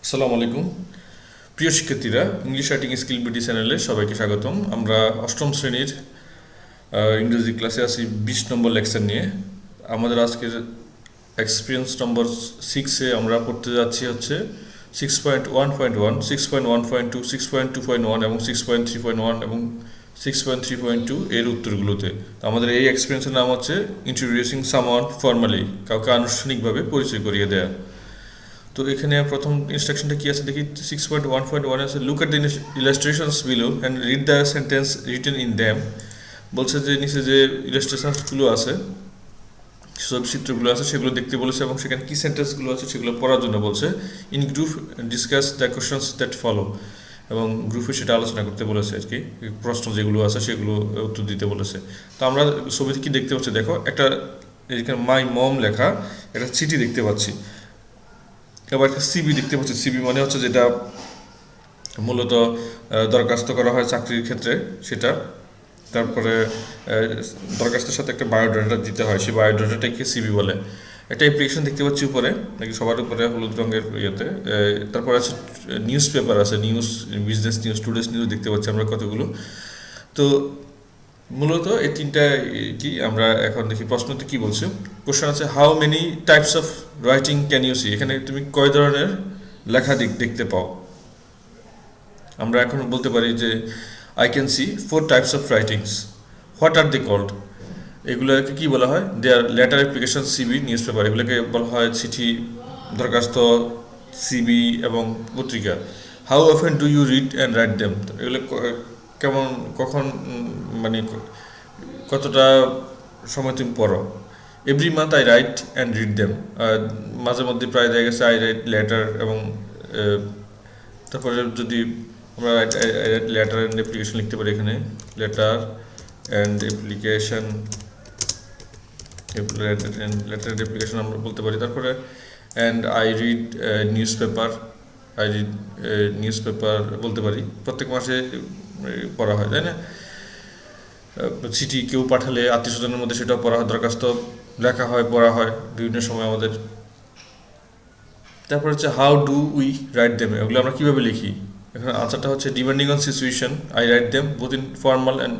আসসালামু আলাইকুম প্রিয় শিক্ষার্থীরা, ইংলিশ রাইটিং স্কিল বিডি চ্যানেলে সবাইকে স্বাগতম। আমরা অষ্টম শ্রেণীর ইংরেজি ক্লাসে আছি 20 নম্বর লেকচার নিয়ে। আমাদের আজকের এক্সপিরিয়েন্স নম্বর 6-এ আমরা পড়তে যাচ্ছি হচ্ছে 6.1.1, 6.1.2, 6.2.1 এবং 6.3.1 এবং 6.3.2 এর উত্তরগুলোতে। আমাদের এই এক্সপিরিয়েন্সের নাম হচ্ছে ইন্ট্রোডিউসিং সামওয়ান ফর্মালি, কাউকে আনুষ্ঠানিকভাবে পরিচয় করিয়ে দেয়া। তো এখানে প্রথম ইনস্ট্রাকশনটা কি আছে দেখি। 6.1.1 আছে, look at the illustrations below and read the sentence written in them. বলছে যে নিচে যে ইলাস্ট্রেশনসগুলো আছে, সব চিত্রগুলো আছে, সেগুলো দেখতে বলেছে এবং সেখানে কি সেন্টেন্সগুলো আছে সেগুলো পড়ার জন্য বলছে। In group discuss the questions that follow, এবং গ্রুপে সেটা আলোচনা করতে বলেছে আর কি। প্রশ্ন যেগুলো আছে সেগুলো উত্তর দিতে বলেছে। তো আমরা ছবিতে কি দেখতে পাচ্ছি দেখো, একটা এখানে মাই মম লেখা একটা চিঠি দেখতে পাচ্ছি। আবার একটা সিবি দেখতে পাচ্ছি। সিবি মানে হচ্ছে যেটা মূলত দরখাস্ত করা হয় চাকরির ক্ষেত্রে, সেটা। তারপরে দরখাস্তের সাথে একটা বায়োডাটা দিতে হয়, সেই বায়োডাটাকে সিবি বলে। একটা অ্যাপ্লিকেশন দেখতে পাচ্ছি উপরে, নাকি সবার উপরে হলুদ রঙের ইয়েতে। তারপর আছে নিউজ পেপার আছে, news, business news, today's news দেখতে পাচ্ছি আমরা কতগুলো। তো মূলত এই তিনটা কি আমরা এখন দেখি প্রশ্নতে কি বলছে। কোশ্চেন আছে, how many types of writing can you see. এখানে তুমি কয় ধরনের লেখা দেখতে পাও। আমরা এখন বলতে পারি যে I can see 4 types of writings. What are they called? এগুলোকে কি বলা হয়? They are letter, application, CV, newspaper. এগুলোকে বলা হয় চিঠি, দরখাস্ত, সিবি এবং পত্রিকা। How often do you read and write them? এগুলো কেমন, কখন, মানে কতটা সময় তুমি পড়ো। Every month I write and read them. মাঝে মধ্যে প্রায় দেখা গেছে আই রাইট লেটার, এবং তারপরে যদি আমরা লেটার অ্যান্ড অ্যাপ্লিকেশন লিখতে পারি এখানে, letter and application, letter and application আমরা বলতে পারি। তারপরে and I read news paper, I read news paper বলতে পারি। প্রত্যেক মাসে পড়া হয়, তাই না? চিঠি কেউ পাঠালে আত্মীয় স্বজনের মধ্যে সেটাও পড়া হয়, দরখাস্ত লেখা হয়, পড়া হয় বিভিন্ন সময় আমাদের। তারপর হচ্ছে how do we write them, এগুলো আমরা কীভাবে লিখি। এখানে আনসারটা হচ্ছে depending on situation I write them both in formal and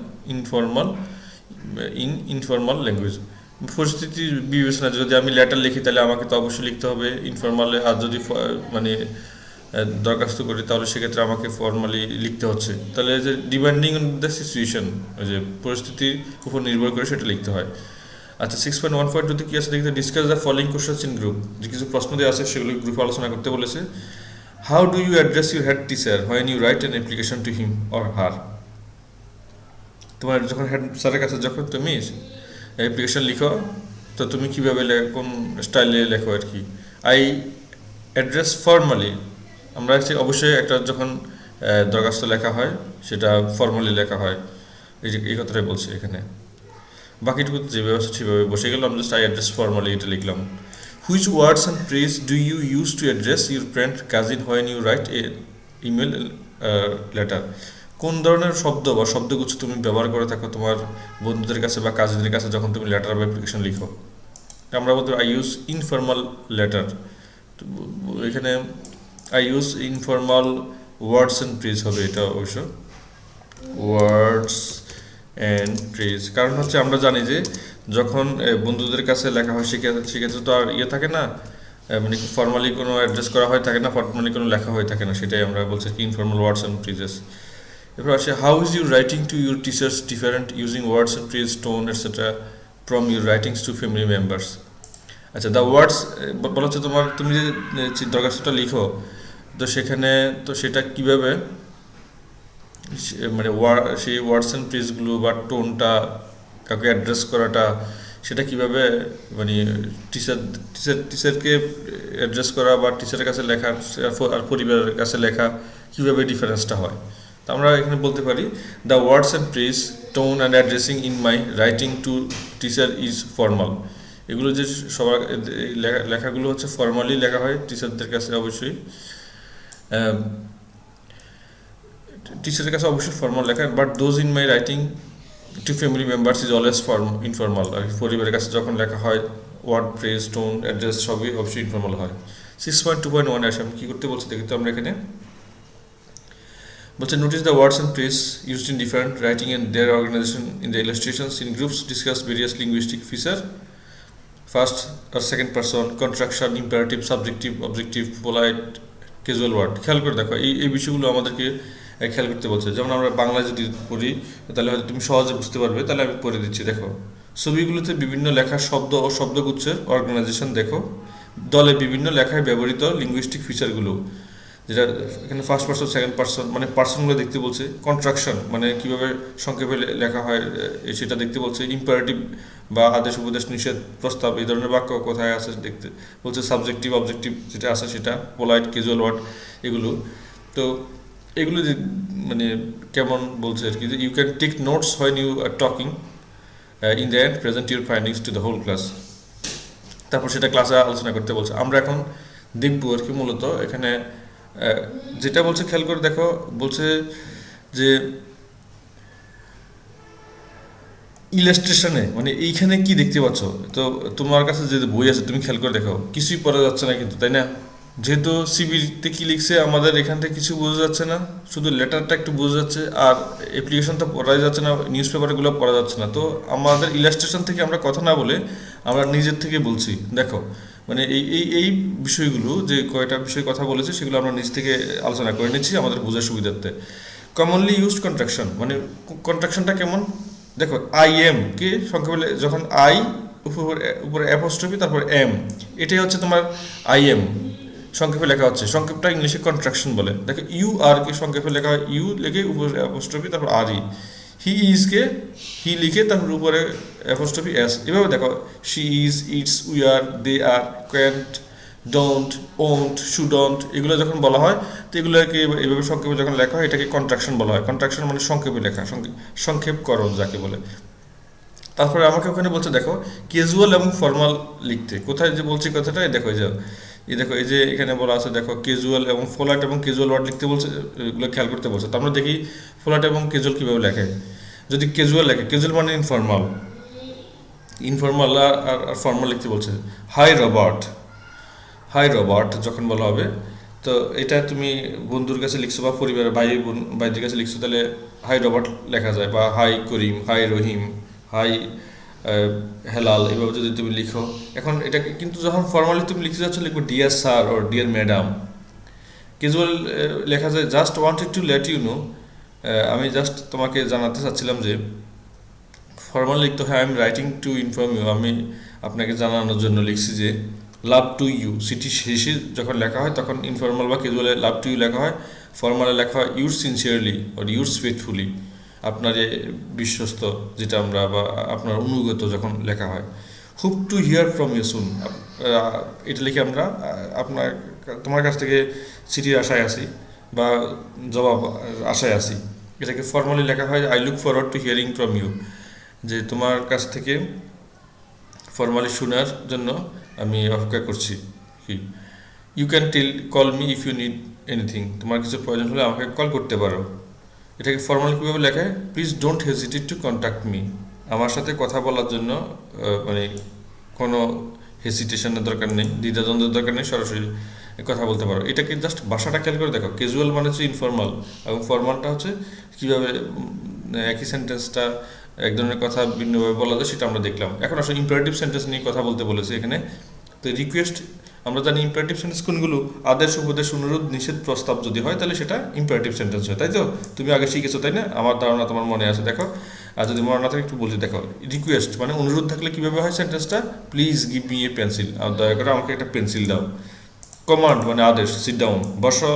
informal language. পরিস্থিতির বিবেচনা যদি আমি লেটার লিখি তাহলে আমাকে তো অবশ্যই লিখতে হবে ইনফর্মালে, আর যদি মানে দরখাস্ত করি তাহলে সেক্ষেত্রে আমাকে ফর্মালি লিখতে হচ্ছে। তাহলে যে ডিপেন্ডিং অন দ্য সিচুয়েশন, ওই যে পরিস্থিতির উপর নির্ভর করে সেটা লিখতে হয়। আচ্ছা, 6.1.2-তে কি আছে দেখতে, discuss the following questions in group. যে কিছু প্রশ্ন দিয়ে আছে সেগুলো গ্রুপে আলোচনা করতে বলেছে। How do you address your head teacher when you write an application to him or her? তোমার যখন হেড স্যারের কাছে যখন তুমি অ্যাপ্লিকেশন লিখো, তো তুমি কীভাবে কোন স্টাইলে লেখো আর কি। আই অ্যাড্রেস ফর্মালি, আমরা অবশ্যই একটা যখন দরখাস্ত লেখা হয় সেটা ফর্মালি লেখা হয়, এই কথাটাই বলছি এখানে। বাকিটুকু যেভাবে আছে সেভাবে বসে গেলাম, জাস্ট আই অ্যাড্রেস ফর্মালি এটা লিখলাম। Which words and phrase do you use to address your friend cousin when you write a email letter? কোন ধরনের শব্দ বা শব্দগুচ্ছ তুমি ব্যবহার করে থাকো তোমার বন্ধুদের কাছে বা কাজিনদের কাছে যখন তুমি লেটার বা অ্যাপ্লিকেশন লিখো? আমরা বলতে আই ইউজ ইনফর্মাল লেটার। এখানে I use informal words and phrase হবে এটা অবশ্য, ওয়ার্ডস অ্যান্ড ফ্রেজ। কারণ হচ্ছে আমরা জানি যে যখন বন্ধুদের কাছে লেখা হয় সেক্ষেত্রে তো আর ইয়ে থাকে না, মানে ফর্মালি কোনো অ্যাড্রেস করা হয়ে থাকে না, ফর্মালি কোনো লেখা হয়ে থাকে না, সেটাই আমরা বলছি কি ইনফর্মাল ওয়ার্ডস অ্যান্ড ফ্রেজেস। এরপর আসে, how is your writing to your teachers different using words and phrase, tone etcetera from your writings to family members? আচ্ছা, দ্য ওয়ার্ডস বলা হচ্ছে তুমি যে দরখাস্তটা লিখো, তো সেখানে তো সেটা কীভাবে, মানে সেই ওয়ার্ডস অ্যান্ড ফ্রেজগুলো বা টোনটা, কাউকে অ্যাড্রেস করাটা, সেটা কিভাবে, মানে টিচারকে অ্যাড্রেস করা বা টিচারের কাছে লেখা আর পরিবারের কাছে লেখা কীভাবে ডিফারেন্সটা হয়। তো আমরা এখানে বলতে পারি the words and phrase, tone and addressing in my writing to teacher is formal. এগুলো যে সবার লেখাগুলো হচ্ছে ফর্মালি লেখা হয় টিচারদের কাছে, অবশ্যই টিচারের কাছে অবশ্যই ফর্মাল লেখা, but those in my writing to family members is always informal. আর পরিবারের কাছে যখন লেখা হয় ওয়ার্ড ফ্রেজ টোন অ্যাড্রেস সবই অবশ্যই ইনফর্মাল হয়। 6.2.1 আসে, আমি কী করতে বলছি দেখি তো আমরা এখানে বলছে notice the words and phrase used in different writing and their organization in the illustrations in groups discuss various linguistic feature first আর second person contraction imperative subjective objective polite casual word. খেয়াল করে দেখো এই বিষয়গুলো আমাদেরকে খেয়াল করতে বলছে। যেমন আমরা বাংলায় যদি পড়ি তাহলে হয়তো তুমি সহজে বুঝতে পারবে, তাহলে আমি পড়ে দিচ্ছি দেখো। ছবিগুলোতে বিভিন্ন লেখার শব্দ ও শব্দগুচ্ছের অর্গানাইজেশন দেখো, দলে বিভিন্ন লেখায় ব্যবহৃত লিঙ্গুইস্টিক ফিচারগুলো, যেটা এখানে ফার্স্ট পারসন সেকেন্ড পারসন মানে পার্সনগুলো দেখতে বলছে। কন্ট্রাকশন মানে কীভাবে সংক্ষেপে লেখা হয় সেটা দেখতে বলছে। ইম্পারেটিভ বা আদেশ উপদেশ নিষেধ প্রস্তাব এই ধরনের বাক্য কোথায় আছে দেখতে বলছে। সাবজেক্টিভ অবজেক্টিভ যেটা আছে সেটা, পোলাইট ক্যাজুয়াল ওয়ার্ড এগুলো। তো এগুলো মানে কেমন বলছে আর কি, যে you can take notes when you are talking in the end present your findings to the whole class. তারপর সেটা ক্লাসে আলোচনা করতে বলছে। আমরা এখন দেখবো আর কি মূলত এখানে যেটা বলছে খেয়াল করে দেখো। বলছে যে ইলাস্ট্রেশনে মানে এইখানে কি দেখতে পাচ্ছ, তো তোমার কাছে যে বই আছে তুমি খেয়াল করে দেখো, কিছুই পড়া যাচ্ছে না কিন্তু, তাই না? যেহেতু সিবিতে কি লিখছে আমাদের এখান থেকে কিছু বোঝা যাচ্ছে না, শুধু লেটারটা একটু বোঝা যাচ্ছে, আর অ্যাপ্লিকেশনটা পড়া যাচ্ছে না, নিউজ পেপারগুলো পড়া যাচ্ছে না। তো আমাদের ইলাস্ট্রেশন থেকে আমরা কথা না বলে আমরা নিজের থেকে বলছি। দেখো মানে এই বিষয়গুলো যে কয়টা বিষয় কথা বলেছে সেগুলো আমরা নিজ থেকে আলোচনা করে নিচ্ছি আমাদের বোঝার সুবিধার্থে। কমনলি ইউজড কন্ট্রাকশন মানে কন্ট্রাকশনটা কেমন দেখো। আই এম কে সংক্ষেপে যখন আই উপরে অ্যাপোস্ট্রফি তারপর এম, এটাই হচ্ছে তোমার আই এম সংক্ষেপে লেখা হচ্ছে। সংক্ষেপটা ইংলিশে কন্ট্রাকশন বলে। দেখো ইউ আর কে সংক্ষেপে লেখা হয় ইউ লিখে উপরে অ্যাপোস্ট্রফি তারপর আর ই। হি ইজ কে হি লিখে তারপর উপরে অ্যাপোস্ট্রফি এস। এভাবে দেখো she is, it's, we are, they are, can't, don't, won't, shouldn't এগুলো যখন বলা হয় তো এগুলোকে এভাবে সংক্ষেপে যখন লেখা হয় এটাকে কন্ট্রাকশন বলা হয়। কন্ট্রাকশন মানে সংক্ষেপে লেখা, সংক্ষেপকরণ যাকে বলে। তারপরে আমাকে ওখানে বলছে দেখো ক্যাজুয়াল এবং ফর্মাল লিখতে। কোথায় যে বলছি কথাটা দেখো, এই দেখো এই যে এখানে বলা আছে দেখো ক্যাজুয়াল এবং ফোলাইট এবং ক্যাজুয়াল ওয়ার্ড লিখতে বলছে, এগুলো খেয়াল করতে বলছে। তো আমরা দেখি ফোলাইট এবং ক্যাজুয়াল কীভাবে লেখে। যদি ক্যাজুয়াল লেখে, ক্যাজুয়াল মানে ইনফর্মাল, ইনফর্মাল আর ফর্মাল লিখতে বলছে। হাই রবার্ট, হাই রবার্ট যখন বলা হবে তো এটা তুমি বন্ধুর কাছে লিখছো বা পরিবারের ভাইদের কাছে লিখছো তাহলে হাই রবার্ট লেখা যায়, বা হাই করিম, হাই রহিম, হাই হেলাল এভাবে যদি তুমি লিখো। এখন এটাকে কিন্তু যখন ফর্মালি তুমি লিখতে যাচ্ছ লিখবে dear sir or dear madam. Casual লেখা যায় just wanted to let you know, আমি জাস্ট তোমাকে জানাতে চাচ্ছিলাম যে। ফর্মাল লিখতে হয় I am writing to inform you, আমি আপনাকে জানানোর জন্য লিখছি যে লাভ টু ইউ। সিটি শেষে যখন লেখা হয় তখন ইনফর্মাল বা ক্যাজুয়ালে লাভ টু ইউ লেখা হয়, ফর্মালে লেখা হয় your sincerely or your faithfully, আপনার যে বিশ্বস্ত যেটা আমরা বা আপনার অনুগত যখন লেখা হয়। Hope to hear from you soon, এটা লিখে আমরা তোমার কাছ থেকে চিঠির আশায় আছি বা জবাব আশায় আছি। এটাকে ফর্মালি লেখা হয় I look forward to hearing from you, যে তোমার কাছ থেকে ফর্মালি শোনার জন্য আমি অপেক্ষা করছি। কি you can call me if you need anything, তোমার কিছু প্রয়োজন হলে আমাকে কল করতে পারো। এটাকে ফর্মালি কীভাবে লেখায়, please don't hesitate to contact me, আমার সাথে কথা বলার জন্য মানে কোনো হেজিটেশনের দরকার নেই, দ্বিধাদ্বন্দ্বের দরকার নেই, সরাসরি কথা বলতে পারো। এটাকে জাস্ট ভাষাটা খেয়াল করে দেখো। ক্যাজুয়াল মানে হচ্ছে ইনফর্মাল এবং ফর্মালটা হচ্ছে কীভাবে একই সেন্টেন্সটা এক ধরনের কথা ভিন্নভাবে বলা যায় সেটা আমরা দেখলাম। এখন আসলে ইম্পারেটিভ সেন্টেন্স নিয়ে কথা বলতে বলেছে এখানে। তো রিকোয়েস্ট আমরা জানি ইম্পারেটিভ সেন্টেন্স কোনগুলো, আদেশ উপদেশ অনুরোধ নিষেধ প্রস্তাব যদি হয় তাহলে সেটা ইম্পারেটিভ সেন্টেন্স হয়, তাই তো? তুমি আগে শিখেছো তাই না? আমার ধারণা তোমার মনে আছে। দেখো আর যদি মনে না থাকে একটু বলছি দেখো। রিকোয়েস্ট মানে অনুরোধ থাকলে কীভাবে হয় সেন্টেন্সটা, please give me a pencil, আর দয়া করে আমাকে একটা পেন্সিল দাও। কমান্ড মানে আদেশ, সিট ডাউন বসো,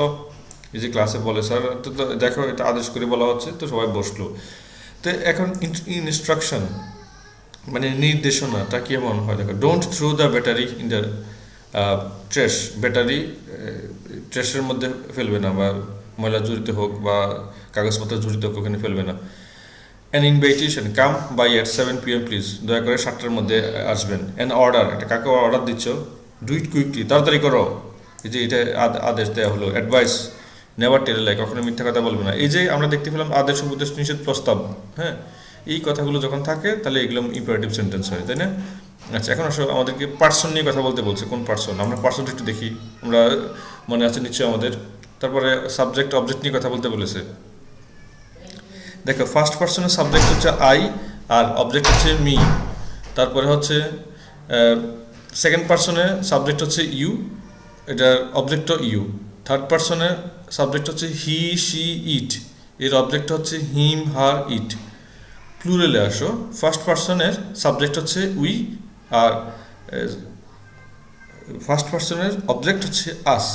এই যে ক্লাসে বলে স্যার, তো দেখো এটা আদেশ করে বলা হচ্ছে তো সবাই বসলো। তো এখন ইনস্ট্রাকশন মানে নির্দেশনাটা কেমন হয় দেখো। Don't throw the battery in the trash, battery ট্র্যাশের মধ্যে ফেলবে না, বা ময়লা জড়িত হোক বা কাগজপত্র জড়িত হোক ওখানে ফেলবে না। An invitation, come by at 7 PM please, দয়া করে 7টার মধ্যে আসবেন। অ্যান অর্ডার, একটা কাকে অর্ডার দিচ্ছ, ডু ইট কুইকলি, তাড়াতাড়ি করো, এই যে এটা আদেশ দেওয়া হলো। অ্যাডভাইস, নেভার টেল লাই, কখনো মিথ্যা কথা বলবে না। এই যে আমরা দেখতে পেলাম আদেশ উপদেশ নিষেধ প্রস্তাব, হ্যাঁ, এই কথাগুলো যখন থাকে তাহলে এগুলো ইম্পারেটিভ সেন্টেন্স হয়, তাই না? আচ্ছা, এখন আসলে আমাদেরকে পার্সন নিয়ে কথা বলতে বলছে। কোন পার্সন? আমরা পার্সনটা একটু দেখি। আমরা মনে আছে নিশ্চয়ই আমাদের। তারপরে সাবজেক্ট অবজেক্ট নিয়ে কথা বলতে বলেছে। দেখো, ফার্স্ট পার্সনের সাবজেক্ট হচ্ছে আই আর অবজেক্ট হচ্ছে মি। তারপরে হচ্ছে সেকেন্ড পার্সনের সাবজেক্ট হচ্ছে ইউ, এটার অবজেক্টও ইউ। থার্ড পার্সনের সাবজেক্ট হচ্ছে হি, শি, ইট, এর অবজেক্ট হচ্ছে হিম, হার, ইট। প্লুরালে আসো, ফার্স্ট পার্সনের সাবজেক্ট হচ্ছে উই আর ফার্স্ট পার্সনের অবজেক্ট হচ্ছে আস।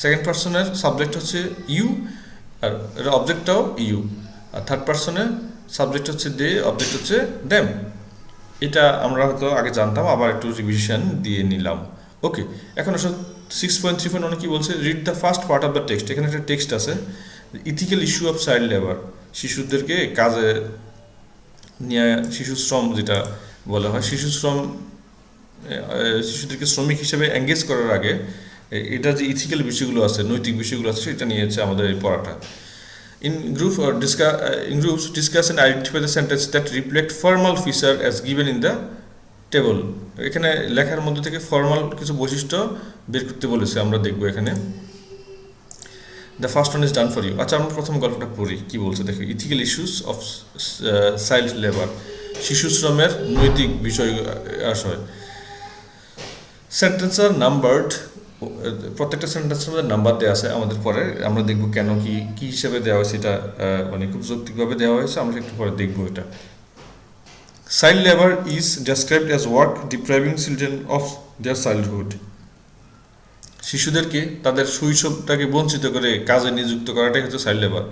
সেকেন্ড পার্সনের সাবজেক্ট হচ্ছে ইউ আর এর অবজেক্টটাও ইউ। আর থার্ড পার্সনের সাবজেক্ট হচ্ছে দে, অবজেক্ট হচ্ছে দেম। এটা আমরা হয়তো আগে জানতাম, আবার একটু রিভিশন দিয়ে নিলাম। ওকে, এখন আসলে 6.3.1 কি বলছে? Read the first part of the text. এখানে একটা টেক্সট আছে, ethical issue of child labour. শিশুদেরকে কাজে নিয়ে, শিশু শ্রম যেটা বলা হয়, শিশুদেরকে শ্রমিক হিসেবে এঙ্গেজ করার আগে এটা যে ইথিক্যাল বিষয়গুলো আছে, নৈতিক বিষয়গুলো আছে, সেটা নিয়েছে আমাদের এই পড়াটা। In groups, discuss and identify the sentence that reflect formal feature as given in the table. এখানে লেখার মধ্যে থেকে ফর্মাল কিছু বৈশিষ্ট্য বের করতে বলেছে, আমরা দেখব এখানে। The first one is done for you. আচ্ছা, আমরা প্রথম গল্পটা পড়ি, কি বলছে দেখো। Ethical issues of child labour, শিশু শ্রমের নৈতিক বিষয় আসয়। সেন্টেন্স আর নাম্বারড, প্রত্যেকটা সেন্টেন্সের মধ্যে নাম্বার দেওয়া আছে আমাদের। পরে আমরা দেখব কেন, কি হিসেবে দেওয়া হয়েছে এটা, মানে খুব যৌক্তিকভাবে দেওয়া হয়েছে, আমরা একটু পরে দেখব এটা। Child labour is described as work ডিপ্রাইভিং children of their childhood. শিশুদেরকে তাদের শৈশবটাকে বঞ্চিত করে কাজে নিযুক্ত করাটাই হচ্ছে চাইল্ড লেবার।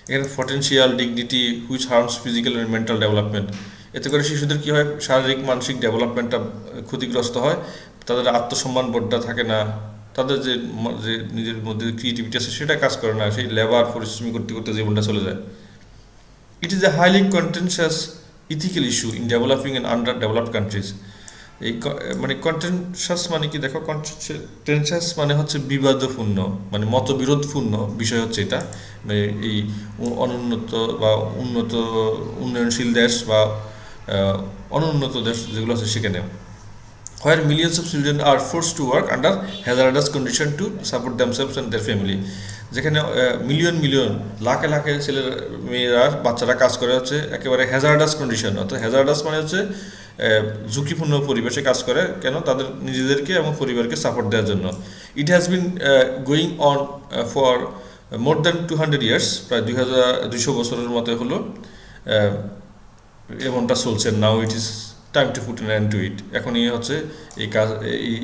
এখানে potential dignity which harms physical and mental development. এতে করে শিশুদের কী হয়? শারীরিক মানসিক ডেভেলপমেন্টটা ক্ষতিগ্রস্ত হয়, তাদের আত্মসম্মান বোধটা থাকে না, তাদের যে নিজের মধ্যে ক্রিয়েটিভিটি আছে সেটা কাজ করে না, সেই লেবার পরিশ্রমী করতে করতে জীবনটা চলে যায়। It is a highly contentious ethical issue in developing and underdeveloped countries. এই মানে কন্টেনশাস মানে কি দেখো, কন্টেনশাস মানে হচ্ছে বিবাদপূর্ণ, মানে মতবিরোধপূর্ণ বিষয় হচ্ছে এটা। মানে এই অনুন্নত বা উন্নয়নশীল দেশ বা অনুন্নত দেশ যেগুলো আছে সেখানে, where millions of children are forced to work under hazardous condition to support themselves and their family. যেখানে মিলিয়ন লাখে লাখে মেয়েরা, বাচ্চারা কাজ করে হচ্ছে একেবারে হ্যাজার্ডাস কন্ডিশন। অর্থাৎ হ্যাজার্ডাস মানে হচ্ছে ঝুঁকিপূর্ণ পরিবেশে কাজ করে, কেন? তাদের নিজেদেরকে এবং পরিবারকে সাপোর্ট দেওয়ার জন্য। It has been going on for more than 200 years, প্রায় 200 বছরের মতো হলো এমনটা চলছে। Now it is time to put an end to it. এখনই হচ্ছে এই কাজ,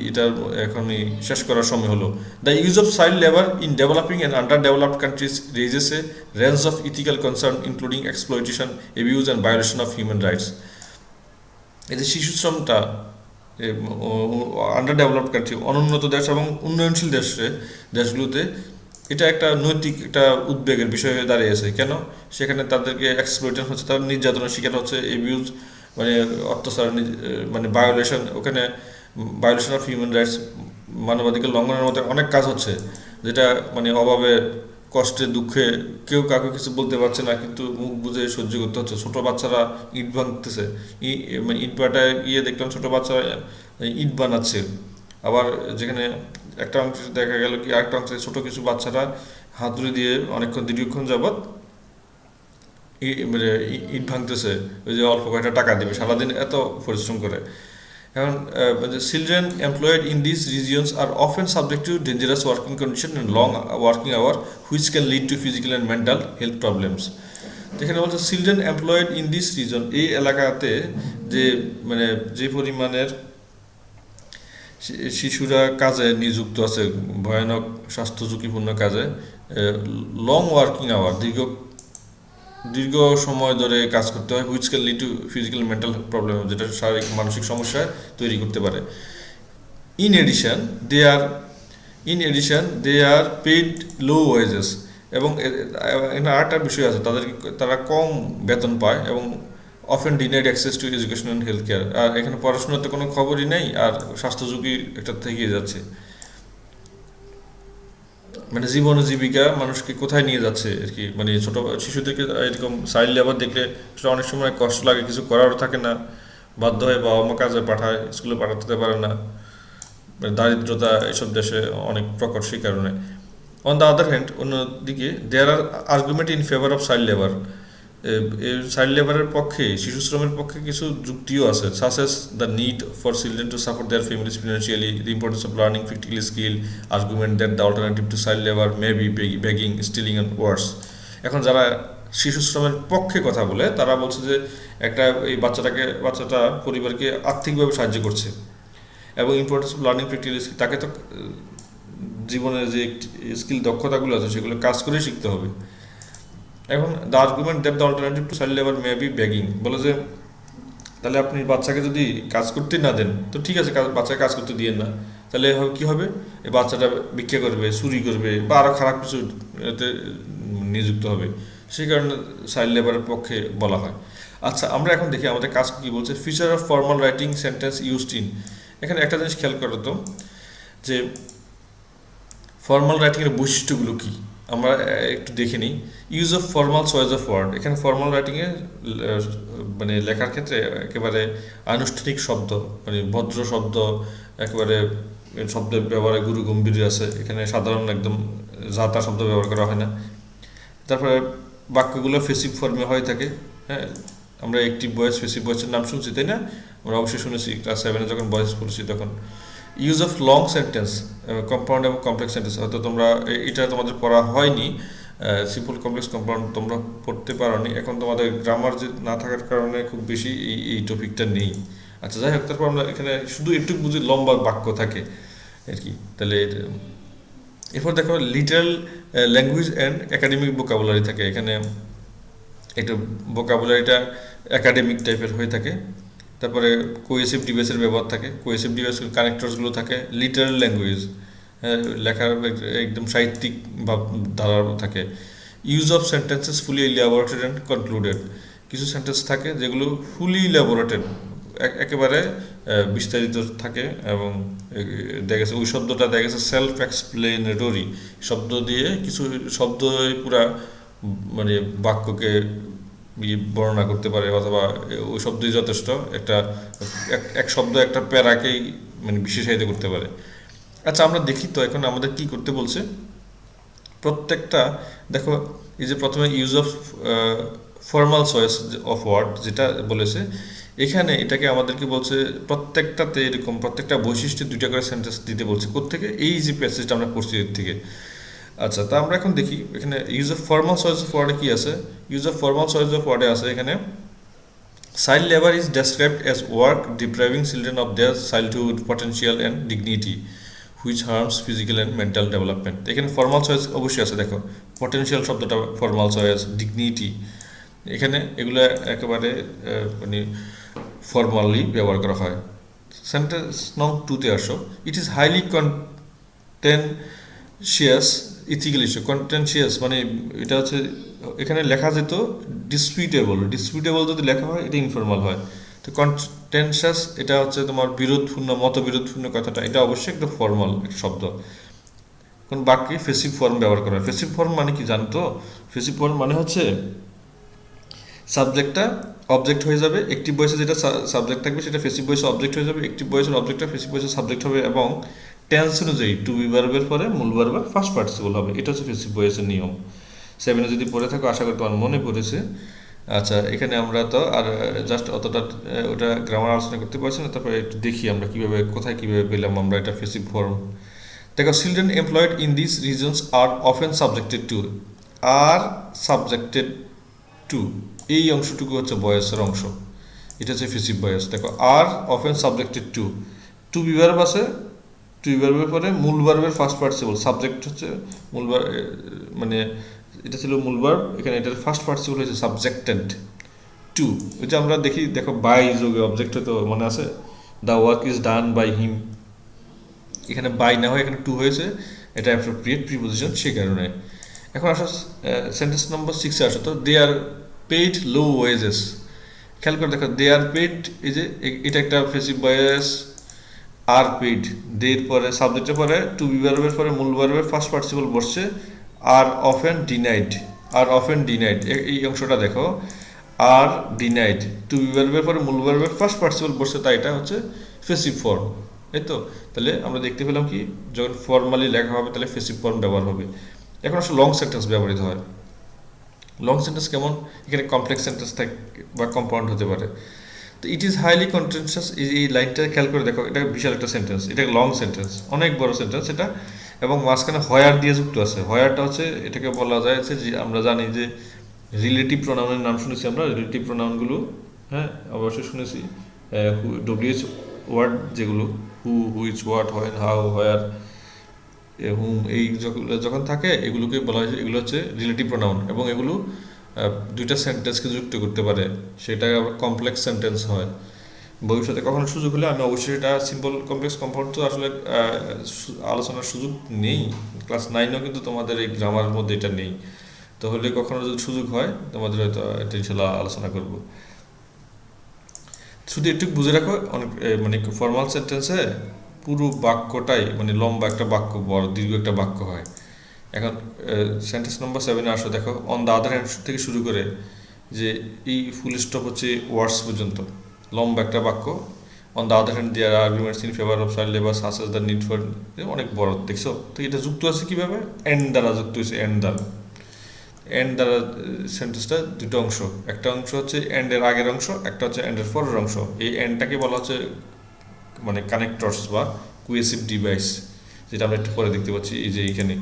এটার এখনই শেষ করার সময় হলো। The use of child labour in developing and underdeveloped countries raises a range of ethical concern including exploitation, abuse and violation of human rights. এই যে শিশু শ্রমটা আন্ডার ডেভেলপড কান্ট্রি, অনুন্নত দেশ এবং উন্নয়নশীল দেশগুলোতে এটা একটা নৈতিক একটা উদ্বেগের বিষয় হয়ে দাঁড়িয়েছে। কেন? সেখানে তাদেরকে এক্সপ্লয়টেশন হচ্ছে, তাদের নির্যাতনের শিকার হচ্ছে, অ্যাবিউজ মানে অত্যাচার, মানে ভায়োলেশন, ওখানে ভায়োলেশন অফ হিউম্যান রাইটস, মানবাধিকার লঙ্ঘনের মতো অনেক কাজ হচ্ছে, যেটা মানে অভাবে, কষ্টে, দুঃখে কেউ কাউকে কিছু বলতে পারছে না, কিন্তু মুখ বুঝে সহ্য করতে হচ্ছে। ছোটো বাচ্চারা ইট ভাঙতেছে, মানে ইট ভাটায় গিয়ে দেখলাম ছোটো বাচ্চারা ইট বানাচ্ছে। আবার যেখানে একটা অংশে দেখা গেল কি, আরেকটা অংশে ছোটো কিছু বাচ্চারা হাতুড়ি দিয়ে অনেকক্ষণ দীর্ঘক্ষণ যাবৎ মানে ইট ভাঙতেছে, ওই যে অল্প কয়েকটা টাকা দেবে, সারাদিন এত পরিশ্রম করে। এখন children employed in this regions are often subject to dangerous working condition and long working hour which can lead to physical and mental health problems. যেখানে বলছে children employed in this region, এই এলাকাতে যে মানে যে পরিমাণের শিশুরা কাজে নিযুক্ত আছে, ভয়ানক স্বাস্থ্য ঝুঁকিপূর্ণ কাজে, লং ওয়ার্কিং আওয়ার, দীর্ঘ সময় ধরে কাজ করতে হয়, which can lead to physical mental problem, যেটা শারীরিক মানসিক সমস্যা তৈরি করতে পারে। In addition they are paid low wages, এবং এখানে আরেকটা বিষয় আছে, তারা কম বেতন পায় এবং often denied access to education and health care. আর এখানে পড়াশোনাতে কোনো খবরই নেই, আর স্বাস্থ্য ঝুঁকি একটা থেকে যাচ্ছে। মানে জীবন জীবিকা মানুষকে কোথায় নিয়ে যাচ্ছে আর কি। মানে ছোটো শিশুদেরকে এরকম চাইল্ড লেবার দেখলে সেটা অনেক সময় কষ্ট লাগে, কিছু করারও থাকে না, বাধ্য হয়ে বাবা মা কাজে পাঠায়, স্কুলে পাঠাতে পারে না, দারিদ্রতা এসব দেশে অনেক প্রকট সেই কারণে। অন দ্য আদার হ্যান্ড, অন্যদিকে there are argument in favour of child labour, এই চাইল্ড লেবারের পক্ষে, শিশু শ্রমের পক্ষে কিছু যুক্তিও আছে, such as the need for children to support their families financially, the importance of learning practical skill, argument that the alternative to child labour may be begging, stealing and worse. এখন যারা শিশু শ্রমের পক্ষে কথা বলে তারা বলছে যে একটা এই বাচ্চাটা পরিবারকে আর্থিকভাবে সাহায্য করছে, এবং importance of learning practical skill, তাকে তো জীবনের যে স্কিল দক্ষতাগুলো আছে সেগুলো কাজ করেই শিখতে হবে। এখন the argument that the alternative to child labour may be begging, বলে যে তাহলে আপনি বাচ্চাকে যদি কাজ করতে না দেন তো ঠিক আছে, বাচ্চাকে কাজ করতে দিয়েন না, তাহলে কি হবে, এই বাচ্চাটা ভিক্ষা করবে, চুরি করবে, বা আরও খারাপ কিছু এতে নিযুক্ত হবে, সেই কারণে চাইল্ড লেবারের পক্ষে বলা হয়। আচ্ছা, আমরা এখন দেখি আমাদের কাজ কী বলছে। Feature of formal writing sentence used in, এখানে একটা জিনিস খেয়াল করো তো, যে ফর্মাল রাইটিংয়ের বৈশিষ্ট্যগুলো কী আমরা একটু দেখে নিই। Use of formal choice of word, এখানে ফর্মাল রাইটিংয়ে মানে লেখার ক্ষেত্রে একেবারে আনুষ্ঠানিক শব্দ, মানে ভদ্র শব্দ, একেবারে শব্দের ব্যবহারে গুরু গম্ভীর আছে, এখানে সাধারণ একদম যাতা শব্দ ব্যবহার করা হয় না। তারপরে বাক্যগুলো ফেসিভ ফর্মে হয়ে থাকে। হ্যাঁ, আমরা অ্যাক্টিভ ভয়েস, ফেসিভ ভয়েসের নাম শুনছি, তাই না? আমরা অবশ্যই শুনেছি ক্লাস 7-এ যখন ভয়েস পড়েছি তখন। Use of long sentence, compound এবং কমপ্লেক্স সেন্টেন্স, হয়তো তোমরা এটা তোমাদের পড়া হয়নি, সিম্পল কমপ্লেক্স কম্পাউন্ড তোমরা পড়তে পারোনি, এখন তোমাদের গ্রামার যে না থাকার কারণে খুব বেশি এই টপিকটা নেই। আচ্ছা, যাই হোক, তারপর আমরা এখানে শুধু একটু বুঝি লম্বা বাক্য থাকে আর কি। তাহলে এরপর দেখো literal language and academic vocabulary থাকে, এখানে একটু ভোকাবুলারিটা একাডেমিক টাইপের হয়ে থাকে। তারপরে কোয়েসিভ ডিভাইসের ব্যবহার থাকে, কোয়েসিভ ডিভাইস কানেক্টরসগুলো থাকে। লিটারাল ল্যাঙ্গুয়েজ, লেখার একদম সাহিত্যিক ভাব ধারা থাকে। Use of sentences fully elaborated and concluded, কিছু সেন্টেন্স থাকে যেগুলো ফুলি ইলাবোরেটেড, একেবারে বিস্তারিত থাকে, এবং দেখা গেছে ওই শব্দটা দেখা গেছে সেলফ এক্সপ্লেনেটরি শব্দ দিয়ে, কিছু শব্দ পুরা মানে বাক্যকে বর্ণনা করতে পারে, অথবা ওই শব্দই যথেষ্ট, এক শব্দ একটা প্যারাকেই মানে বিশেষায়িত করতে পারে। আচ্ছা, আমরা দেখি তো এখন আমাদের কি করতে বলছে। প্রত্যেকটা দেখো, এই যে প্রথমে use of formal choice of word যেটা বলেছে, এখানে এটাকে আমাদেরকে বলছে প্রত্যেকটাতে এরকম প্রত্যেকটা বৈশিষ্ট্যে 2টা করে সেন্টেন্স দিতে বলছে। কোত্থেকে? এই যে প্যাসেজটা আমরা পড়ছি এর থেকে। আচ্ছা, তা আমরা এখন দেখি এখানে use of formal choice of ওয়ার্ডে কী আছে। Use of formal choice of ওয়ার্ডে আছে এখানে child labour is described as work ডিপ্রাইভিং children of their childhood potential and dignity which harms physical and mental development. এখানে ফর্মাল চয়েস অবশ্যই আছে, দেখো potential শব্দটা ফর্মাল চয়েস, ডিগনিটি, এখানে এগুলো একেবারে মানে ফর্মালি ব্যবহার করা হয়। সেন্টেন্স নং 2-তে আসো। It is highly contentious ethical issue. Contentious মানে এটা হচ্ছে, এখানে লেখা যেত ডিসপিউটেবল যদি লেখা হয় এটা ইনফর্মাল হয়। তো কন্টেনশাস এটা হচ্ছে তোমার বিরোধপূর্ণ, মতবিরোধপূর্ণ কথাটা, এটা অবশ্যই একটা ফর্মাল একটা শব্দ। কোন বাক্যে ফেসিভ ফর্ম ব্যবহার করা হয়। ফেসিভ ফর্ম মানে কি জানতো? ফেসিভ ফর্ম মানে হচ্ছে সাবজেক্টটা অবজেক্ট হয়ে যাবে, অ্যাক্টিভ ভয়েসে যেটা সাবজেক্ট থাকবে সেটা ফেসিভ ভয়েসে অবজেক্ট হয়ে যাবে, অ্যাক্টিভ ভয়েসের অবজেক্টটা ফেসিভ ভয়েসে সাবজেক্ট হবে, এবং টেন্স অনুযায়ী টু বি ভার্বের পরে মূল ভার্ব ফার্স্ট পার্টিসিপল হবে। এটা হচ্ছে ফেসিভ ভয়েসের নিয়ম। 7-এ যদি পড়ে থাকো আশা করি তোমার মনে পড়েছে। আচ্ছা, এখানে আমরা তো আর জাস্ট অতটা ওটা গ্রামার আলোচনা করতে পারছি না, তারপরে একটু দেখি আমরা কোথায় কীভাবে পেলাম আমরা এটা ফেসিভ ফর্ম। দেখো, children employed in this regions are often subjected two, এই অংশটুকু হচ্ছে ভয়েসের অংশ, এটা হচ্ছে ফেসিভ ভয়েস। দেখো, আর often subjected two be verb আছে, টু বি ভার্বের পরে মূল ভার্বের ফার্স্ট পার্টিসিপল, সাবজেক্ট হচ্ছে মূল ভার্ব, মানে এটা ছিল মূল ভার্ব, এখানে এটার ফার্স্ট পার্টিসিপল হচ্ছে সাবজেক্টেড টু। ওই যে আমরা দেখো বাই যোগে অবজেক্ট হয়তো মনে আছে, the work is done by him, এখানে বাই না হয় এখানে টু হয়েছে, এটা অ্যাপ্রোপ্রিয়েট প্রিপোজিশন সেই কারণে। এখন আসো সেন্টেন্স নম্বর 6-এ আসো তো। দে আর পেইড লো ওয়েজেস, খেয়াল করে দেখো, দে আর পেইড, এই যে এটা একটা ফেসিভ ভয়েস, আর পেইড, দের পরে সাবজেক্টের পরে টু বি ভার্বের পরে মূল ভার্বের ফার্স্ট পার্টিসিপল বসছে, আর অফেন ডিনাইড, এই অংশটা দেখো, আর ডিনাইড টু বি ভার্বের পরে মূল ভার্বের ফার্স্ট পার্টিসিপল বসে, তাই এটা হচ্ছে ফেসিভ ফর্ম। এই তো, তাহলে আমরা দেখতে পেলাম কি, যখন ফর্মালি লেখা হবে তাহলে ফেসিভ ফর্ম ব্যবহার হবে। এখন আসলে লং সেন্টেন্স ব্যবহৃত হয়। লং সেন্টেন্স কেমন? এখানে কমপ্লেক্স সেন্টেন্স থাকে বা কম্পাউন্ড হতে পারে। তো ইট ইজ হাইলি কন্টেন্টিয়াস, এই লাইনটা খেয়াল করে দেখো, এটা বিশাল একটা সেন্টেন্স, এটা লং সেন্টেন্স, অনেক বড় সেন্টেন্স এটা, এবং মাঝখানে হয়ার দিয়ে যুক্ত আছে। হয়ারটা হচ্ছে, এটাকে বলা যায় যে আমরা জানি যে রিলেটিভ প্রোনাউনের নাম শুনেছি আমরা, রিলেটিভ প্রোনাউনগুলো, হ্যাঁ অবশ্যই শুনেছি, ডব্লিউএইচ ওয়ার্ড যেগুলো, হু, হুইচ, হোয়াট, হোয়েন, হাউ, হোয়ার, হুম, এই যখন থাকে এগুলোকে বলা হয়, এগুলো হচ্ছে রিলেটিভ প্রোনাউন, এবং এগুলো দুইটা সেন্টেন্সকে যুক্ত করতে পারে, সেটা আবার কমপ্লেক্স সেন্টেন্স হয়। ভবিষ্যতে কখনো সুযোগ হলে আমি অবশ্যই এটা সিম্পল কমপ্লেক্স কম্পাউন্ড তো আসলে আলোচনার সুযোগ নেই, ক্লাস 9-ও কিন্তু তোমাদের এই গ্রামারের মধ্যে এটা নেই, তাহলে কখনো যদি সুযোগ হয় তোমাদের হয়তো এটা ইনশাল্লাহ আলোচনা করব। শুধু একটু বুঝে রাখো, অনেক মানে ফর্মাল সেন্টেন্সে পুরো বাক্যটাই মানে লম্বা একটা বাক্য, বড় দীর্ঘ একটা বাক্য হয়। এখন সেন্টেন্স নম্বর 7-এ আসো, দেখো অন দ্য আদার হ্যান্ড থেকে শুরু করে যে এই ফুল স্টপ হচ্ছে ওয়ার্ডস পর্যন্ত, লম্বা একটা বাক্য। On the other hand their arguments in favour of child labour such as the need for, অনেক বড়, দেখছো তো? এটা যুক্ত আছে কিভাবে? এন্ড দ্বারা যুক্ত হয়েছে, এন্ড দ্বারা। এন্ড দ্বারা সেন্টেন্সটা দুটো অংশ, একটা অংশ হচ্ছে এন্ডের আগের অংশ, একটা হচ্ছে এন্ডের পরের অংশ। এই এন্ডটাকে বলা হচ্ছে মানে কানেক্টরস বা কুয়েসিভ ডিভাইস, যেটা আমরা একটু পরে দেখতে পাচ্ছি এই যে এইখানে।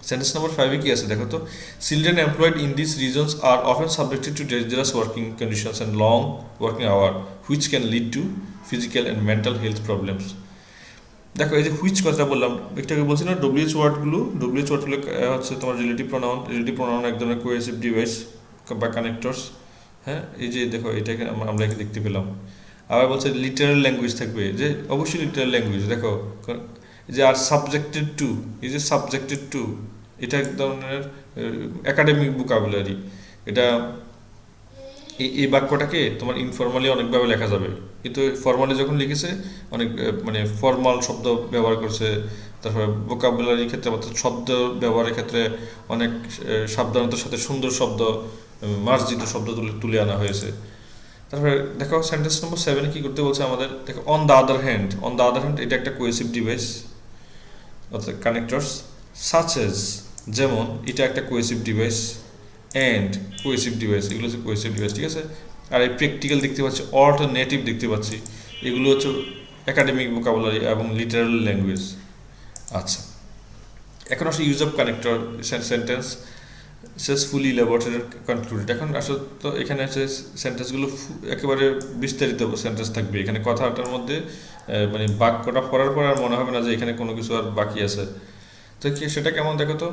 সেন্টেন্স নম্বর 5-এ কি আছে দেখো তো, children employed in this regions are often subjected to dangerous working conditions and long working hour which can lead to physical and mental health problems. দেখো এই যে হুইচ কথা বললাম, একটাকে বলছি না, ডব্লিউএইচ ওয়ার্ডগুলো হচ্ছে তোমার রিলেটিভ প্রোনাউন। রিলেটিভ প্রোনাউন এক ধরনের কোহেসিভ ডিভাইস বা কানেক্টরস। হ্যাঁ, এই যে দেখো এটাকে আমরা এখানে দেখতে পেলাম। আবার বলছে লিটারাল ল্যাঙ্গুয়েজ থাকবে, যে অবশ্যই লিটারাল ল্যাঙ্গুয়েজ। দেখো যে আর সাবজেক্টেড টু, এই যে সাবজেক্টেড টু, এটা এক ধরনের একাডেমিক ভোকাবুলারি। এটা এই বাক্যটাকে তোমার ইনফর্মালি অনেকভাবে লেখা যাবে, কিন্তু ফর্মালি যখন লিখেছে অনেক মানে ফর্মাল শব্দ ব্যবহার করছে। তারপরে ভোকাবুলারির ক্ষেত্রে অর্থাৎ শব্দ ব্যবহারের ক্ষেত্রে অনেক সাবধানতার সাথে সুন্দর শব্দ, মার্জিত শব্দ তুলে আনা হয়েছে। তারপরে দেখো সেন্টেন্স নম্বর 7-এ কি করতে বলছে আমাদের, দেখো on the other hand. On the other hand এটা একটা কোহেসিভ ডিভাইস অর্থাৎ কানেক্টরস। সাচেস যেমন, এটা একটা cohesive device. And cohesive device, এগুলো হচ্ছে কোহেসিভ ডিভাইস, ঠিক আছে। আর এই প্র্যাকটিক্যাল দেখতে পাচ্ছি, অল্টারনেটিভ দেখতে পাচ্ছি, এগুলো হচ্ছে একাডেমিক ভোকাবুলারি এবং লিটারাল ল্যাঙ্গুয়েজ। আচ্ছা, এখন আসলে use of connector sentence successfully laboratory concluded. এখন আসলে তো এখানে আছে সেন্টেন্সগুলো একেবারে বিস্তারিত সেন্টেন্স থাকবে, এখানে কথাটার মধ্যে মানে বাক্যটা পড়ার পর আর মনে হবে না যে এখানে কোনো কিছু আর বাকি আছে। তো কি সেটা কেমন দেখো তো,